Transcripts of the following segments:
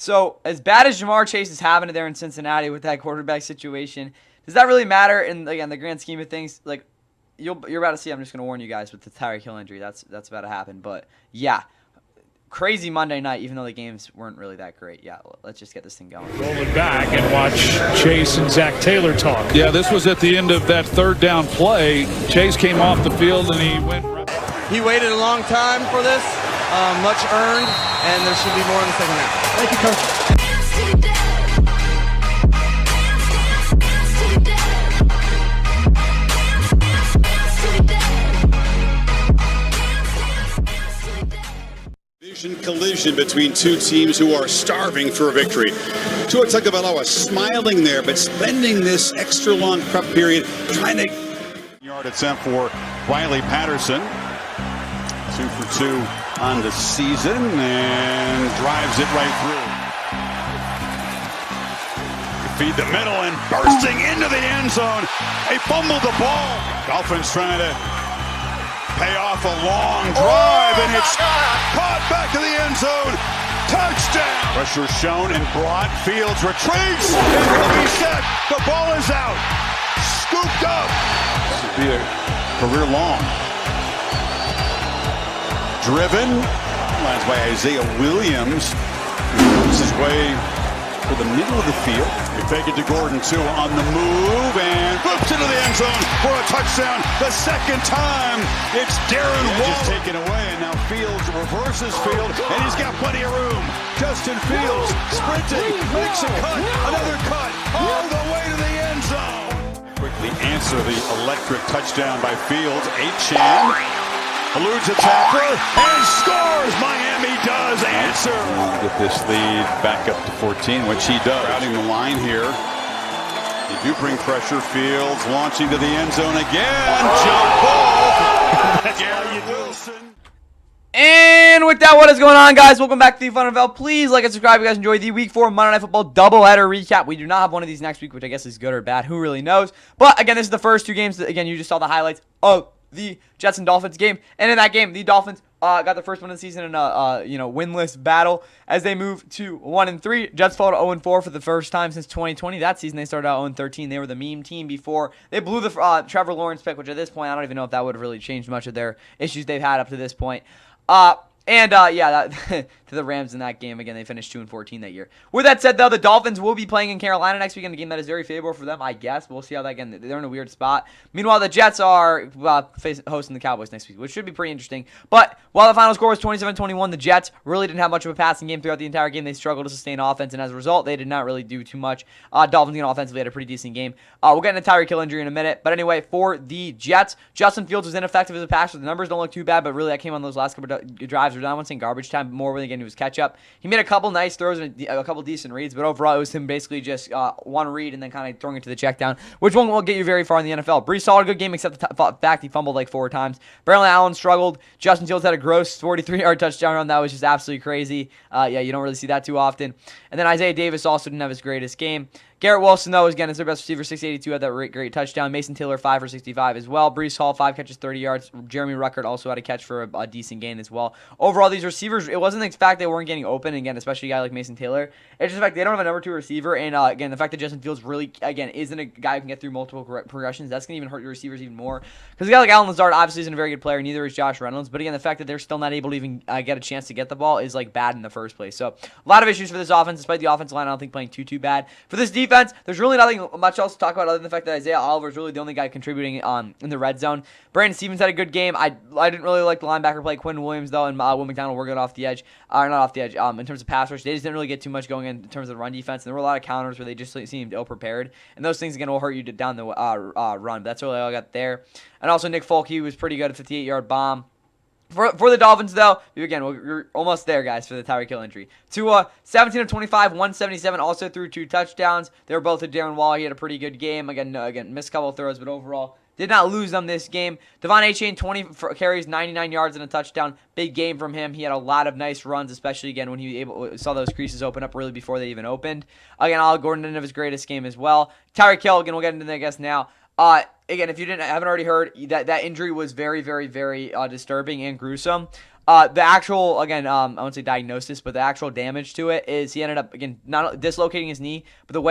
So, as bad as Jamar Chase is having it there in Cincinnati with that quarterback situation, does that really matter in, again, the grand scheme of things? Like, you're about to see, I'm just going to warn you guys with the Tyreek Hill injury. That's about to happen. But, yeah, crazy Monday night, even though the games weren't really that great. Yeah, let's just get this thing going. Rolling back and watch Chase and Zach Taylor talk. Yeah, this was at the end of that third down play. Chase came off the field and he went. He waited a long time for this, much earned, and there should be more in the second half. Thank you, Coach. Collision between two teams who are starving for a victory. Tua Tagovailoa smiling there, but spending this extra long prep period trying to yard attempt for Wiley Patterson. 2 for 2 on the season and drives it right through. Feed the middle and bursting into the end zone. They fumbled the ball. Dolphins trying to pay off a long drive, and it's caught back to the end zone. Touchdown! Pressure shown and brought. Fields retreats, and will be set. The ball is out. Scooped up. This would be a career long. Driven. Lands by Isaiah Williams. He moves his way to the middle of the field. They fake it to Gordon, too, on the move, and flips into the end zone for a touchdown. The second time, it's Darren Waller. Taken away, and now Fields reverses field, and he's got plenty of room. Justin Fields sprinting, makes a cut, another cut, all the way to the end zone. Quickly answer the electric touchdown by Fields. Achan eludes a tackler and scores. Miami does answer. Get this lead back up to 14, which he does. Crowding the line here. They do bring pressure. Fields launching to the end zone again. Jump ball. Gary Wilson. And with that, what is going on, guys? Welcome back to the Fun NFL. Please like and subscribe if you guys enjoyed the Week 4 Monday Night Football doubleheader recap. We do not have one of these next week, which I guess is good or bad. Who really knows? But again, this is the first two games. Again, you just saw the highlights of the Jets and Dolphins game, and in that game, the Dolphins got the first win of the season in a winless battle as they move to 1-3. Jets fall to 0-4 for the first time since 2020. That season they started out 0-13. They were the meme team before they blew the Trevor Lawrence pick, which at this point I don't even know if that would have really changed much of their issues they've had up to this point. To the Rams in that game. Again, they finished 2-14 that year. With that said, though, the Dolphins will be playing in Carolina next week in a game that is very favorable for them, I guess. We'll see how that, again, they're in a weird spot. Meanwhile, the Jets are hosting the Cowboys next week, which should be pretty interesting. But while the final score was 27-21, the Jets really didn't have much of a passing game throughout the entire game. They struggled to sustain offense, and as a result, they did not really do too much. Dolphins, offensively had a pretty decent game. We'll get into Tyreek Hill injury in a minute. But anyway, for the Jets, Justin Fields was ineffective as a passer. The numbers don't look too bad, but really that came on those last couple of drives. I won't say garbage time, more when again he was catch up. He made a couple nice throws and a couple decent reads, but overall it was him basically just one read and then kind of throwing it to the check down, which won't get you very far in the NFL. Brees saw a good game except the fact he fumbled like 4 times. Braylon Allen struggled. Justin Fields had a gross 43-yard touchdown run. That was just absolutely crazy. You don't really see that too often. And then Isaiah Davis also didn't have his greatest game. Garrett Wilson, though, again, is their best receiver, 682, had that great touchdown. Mason Taylor, 5 for 65 as well. Brees Hall, 5 catches, 30 yards. Jeremy Ruckert also had a catch for a decent gain as well. Overall, these receivers, it wasn't the fact they weren't getting open, again, especially a guy like Mason Taylor. It's just the fact they don't have a number 2 receiver, and again, the fact that Justin Fields really, again, isn't a guy who can get through multiple progressions, that's going to even hurt your receivers even more. Because a guy like Allen Lazard obviously isn't a very good player, neither is Josh Reynolds, but again, the fact that they're still not able to even get a chance to get the ball is, like, bad in the first place. So, a lot of issues for this offense, despite the offensive line, I don't think playing too bad. For this defense, there's really nothing much else to talk about other than the fact that Isaiah Oliver is really the only guy contributing in the red zone. Brandon Stevens had a good game. I didn't really like the linebacker play. Quinn Williams, though, and Will McDonald were good off the edge. Not off the edge. In terms of pass rush, they just didn't really get too much going in terms of run defense. And there were a lot of counters where they just seemed ill-prepared. And those things, again, will hurt you down the run. But that's really all I got there. And also Nick Folk, he was pretty good at 58-yard bomb. For the Dolphins, though, again, we're almost there, guys, for the Tyreek Hill injury. 17 of 25, 177, also threw 2 touchdowns. They were both to Darren Waller. He had a pretty good game. Again, missed a couple of throws, but overall, did not lose them this game. Devon Achane, 20 carries, 99 yards, and a touchdown. Big game from him. He had a lot of nice runs, especially, again, when he saw those creases open up really before they even opened. Again, Al Gordon didn't have his greatest game as well. Tyreek Hill, again, we'll get into that, I guess, now. Again, if you haven't already heard, that injury was very, very, very disturbing and gruesome. The actual, again, I won't say diagnosis, but the actual damage to it is he ended up, again, not dislocating his knee, but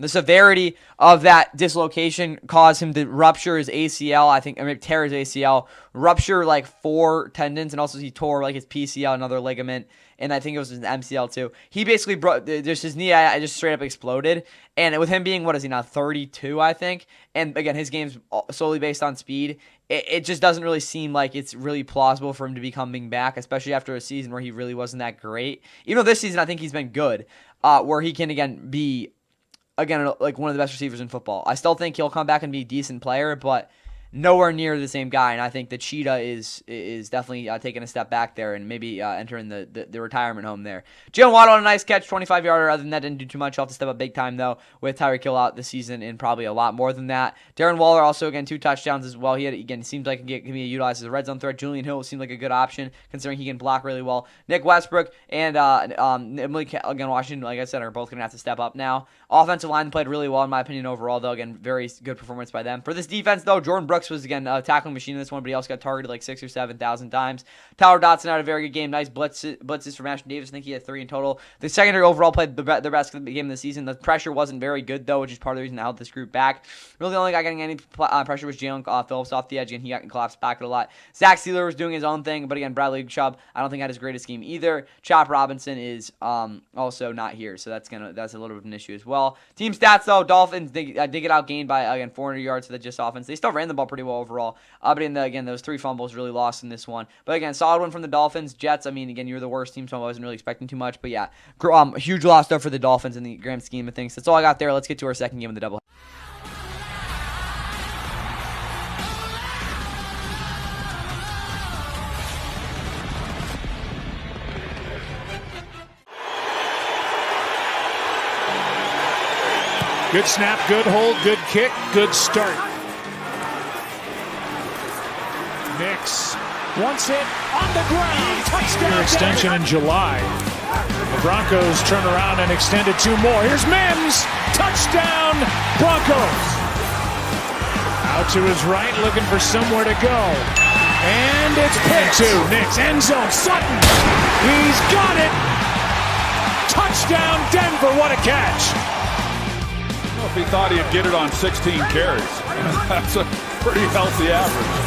the severity of that dislocation caused him to rupture his ACL. Tear his ACL, rupture like 4 tendons, and also he tore like his PCL, another ligament, and I think it was his MCL too. He basically broke just his knee. I just straight up exploded, and with him being, what is he now, 32, I think, and again his game's solely based on speed. It just doesn't really seem like it's really plausible for him to be coming back, especially after a season where he really wasn't that great. Even though this season I think he's been good, where he can again be. Again, like one of the best receivers in football. I still think he'll come back and be a decent player, but nowhere near the same guy. And I think the Cheetah is definitely taking a step back there and maybe entering the retirement home there. Jalen Waddle on a nice catch, 25-yarder. Other than that, didn't do too much. He'll have to step up big time, though, with Tyreek Hill out this season and probably a lot more than that. Darren Waller also, again, 2 touchdowns as well. It seems like he can be utilized as a red zone threat. Julian Hill seemed like a good option, considering he can block really well. Nick Westbrook and again, Washington, like I said, are both going to have to step up now. Offensive line played really well, in my opinion, overall, though. Again, very good performance by them. For this defense, though, Jordan Brooks was, again, a tackling machine in this one, but he also got targeted like 6,000 or 7,000 times. Tyler Dotson had a very good game. Nice blitzes from Ashton Davis. I think he had 3 in total. The secondary overall played the best game of the season. The pressure wasn't very good, though, which is part of the reason that held this group back. Really, the only guy getting any pressure was Jalen Phillips off the edge, and he got collapsed back a lot. Zach Sealer was doing his own thing, but again, Bradley Chubb, I don't think had his greatest game either. Chop Robinson is also not here, so that's a little bit of an issue as well. Team stats, though, Dolphins did get outgained by, again, 400 yards to the just offense. They still ran the ball pretty well overall, but again, those 3 fumbles really lost in this one. But again, solid one from the Dolphins. Jets, I mean, again, you're the worst team, so I wasn't really expecting too much. But yeah, huge loss though for the Dolphins in the grand scheme of things. That's all I got there. Let's get to our second game of the double. Good snap, good hold, good kick, good start. Nix wants it on the ground. Touchdown. Extension in July. The Broncos turn around and extended 2 more. Here's Mims. Touchdown, Broncos. Out to his right, looking for somewhere to go. And it's picked to Nix. End zone. Sutton. He's got it. Touchdown, Denver. What a catch. If he thought he'd get it on 16 carries. That's a pretty healthy average.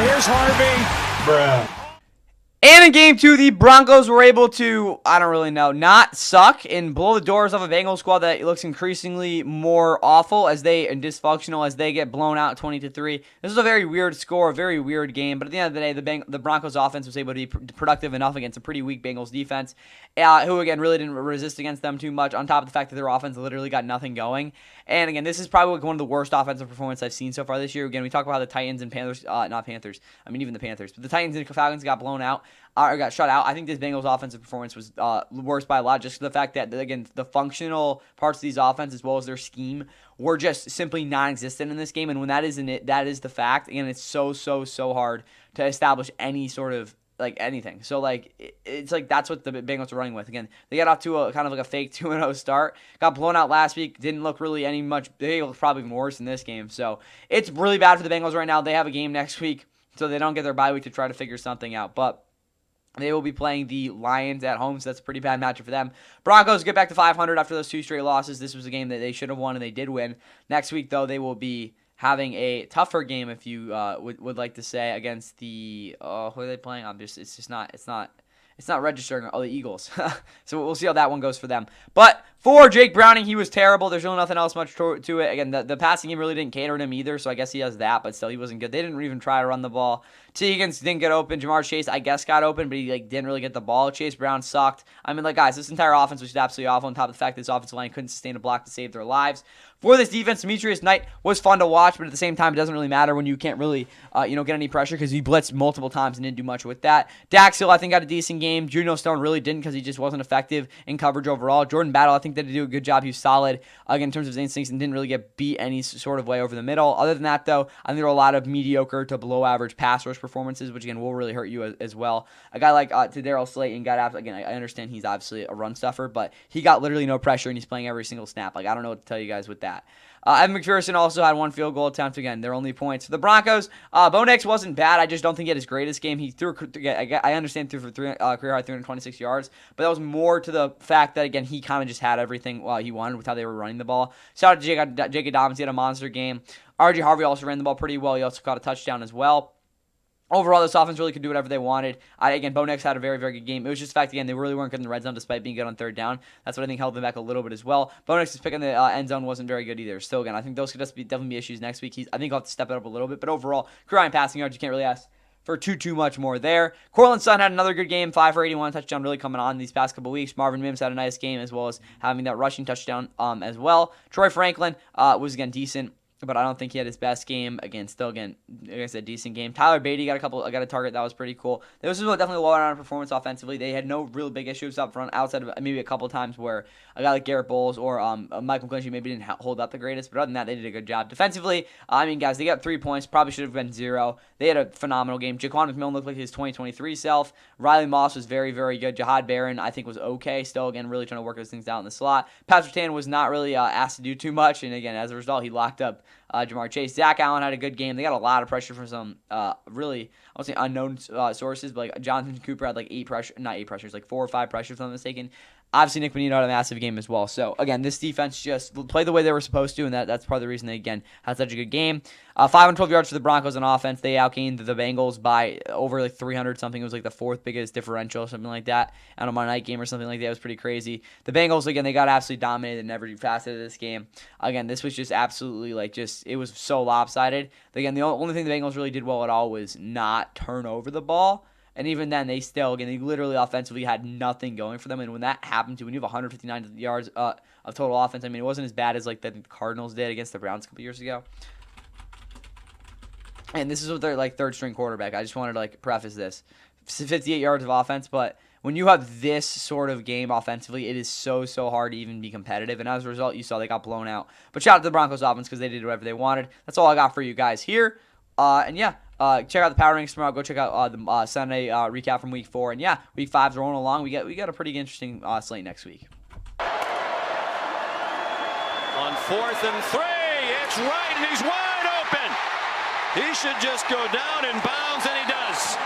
Here's Harvey. And in game 2, the Broncos were able to, I don't really know, not suck and blow the doors off a Bengals squad that looks increasingly more awful and dysfunctional as they get blown out 20-3. This was a very weird score, a very weird game, but at the end of the day, the Broncos offense was able to be productive enough against a pretty weak Bengals defense, who again really didn't resist against them too much, on top of the fact that their offense literally got nothing going. And again, this is probably one of the worst offensive performances I've seen so far this year. Again, we talk about how the Titans and Panthers, even the Panthers, but the Titans and Falcons got blown out. Or got shut out. I think this Bengals offensive performance was worse by a lot, just the fact that, again, the functional parts of these offense as well as their scheme were just simply non-existent in this game. And when that isn't it, that is the fact. Again, it's so hard to establish any sort of, like, anything. So, like, it's like that's what the Bengals are running with. Again, they got off to a kind of like a fake 2-0 start. Got blown out last week. Didn't look really they looked probably worse in this game. So, it's really bad for the Bengals right now. They have a game next week, so they don't get their bye week to try to figure something out. But they will be playing the Lions at home, so that's a pretty bad matchup for them. Broncos get back to 500 after those 2 straight losses. This was a game that they should have won, and they did win. Next week, though, they will be having a tougher game, if you would like to say, against the who are they playing? It's not registering. Oh, the Eagles. So we'll see how that one goes for them. But for Jake Browning, he was terrible. There's really nothing else much to it. Again, the passing game really didn't cater to him either, so I guess he has that, but still, he wasn't good. They didn't even try to run the ball. T. Higgins didn't get open. Jamar Chase, I guess, got open, but he didn't really get the ball. Chase Brown sucked. I mean, guys, this entire offense was absolutely awful, on top of the fact that this offensive line couldn't sustain a block to save their lives. For this defense, Demetrius Knight was fun to watch, but at the same time, it doesn't really matter when you can't really get any pressure because he blitzed multiple times and didn't do much with that. Dax Hill, I think, got a decent game. Juno Stone really didn't because he just wasn't effective in coverage overall. Jordan Battle, I think, did do a good job. He was solid again in terms of his instincts and didn't really get beat any sort of way over the middle. Other than that, though, I think there were a lot of mediocre to below average pass rush performances, which again will really hurt you as well. A guy like Daryl Slayton got again. I understand he's obviously a run stuffer, but he got literally no pressure and he's playing every single snap. I don't know what to tell you guys with that. Evan McPherson also had 1 field goal attempt. Again, their only points. For the Broncos, Bo Nix wasn't bad. I just don't think he had his greatest game. He threw, I understand, threw for career high 326 yards, but that was more to the fact that, again, he kind of just had everything he wanted with how they were running the ball. Shout out to J.K. Dobbins. He had a monster game. R.J. Harvey also ran the ball pretty well. He also caught a touchdown as well. Overall, this offense really could do whatever they wanted. Again, Bo Nix had a very, very good game. It was just the fact, again, they really weren't good in the red zone despite being good on third down. That's what I think held them back a little bit as well. Bo Nix's pick in the end zone wasn't very good either. Still, again, I think those could definitely be issues next week. I think he'll have to step it up a little bit. But overall, career high passing yards, you can't really ask for too much more there. Cortland Sutton had another good game, 5 for 81, touchdown really coming on these past couple weeks. Marvin Mims had a nice game as well as having that rushing touchdown as well. Troy Franklin was, again, decent, but I don't think he had his best game. Again, still, like I said, decent game. Tyler Beatty got a target that was pretty cool. This was definitely a lower-round performance offensively. They had no real big issues up front outside of maybe a couple times where a guy like Garrett Bowles or Michael McGlinchey maybe didn't hold up the greatest, but other than that, they did a good job. Defensively, I mean, guys, they got 3 points. Probably should have been 0. They had a phenomenal game. Jaquan McMillan looked like his 2023 self. Riley Moss was very, very good. Jahad Barron, I think, was okay. Still, again, really trying to work those things out in the slot. Patrick Tan was not really asked to do too much, and again, as a result, he locked up Jamar Chase. Zach Allen had a good game. They got a lot of pressure from some really, I won't say unknown sources, but like Jonathan Cooper had like 4 or 5 pressures if I'm not mistaken. Obviously, Nick Bonito had a massive game as well. So, again, this defense just played the way they were supposed to, and that's part of the reason they, again, had such a good game. 512 yards for the Broncos on offense. They outgained the Bengals by over like 300-something. It was like the 4th biggest differential, something like that. On a Monday night game or something like that. It was pretty crazy. The Bengals, again, they got absolutely dominated in every facet of this game. Again, this was just absolutely it was so lopsided. Again, the only thing the Bengals really did well at all was not turn over the ball. And even then, they literally offensively had nothing going for them. And when that happened when you have 159 yards of total offense, I mean, it wasn't as bad as like the Cardinals did against the Browns a couple years ago. And this is with their like 3rd-string quarterback. I just wanted to like preface this: 58 yards of offense, but when you have this sort of game offensively, it is so hard to even be competitive. And as a result, you saw they got blown out. But shout out to the Broncos offense because they did whatever they wanted. That's all I got for you guys here. Check out the power rankings tomorrow. Go check out the Sunday recap from Week 4. And yeah, Week 5's rolling along. We got a pretty interesting slate next week. On 4th and 3, it's right, and he's wide open. He should just go down in bounds, and he does.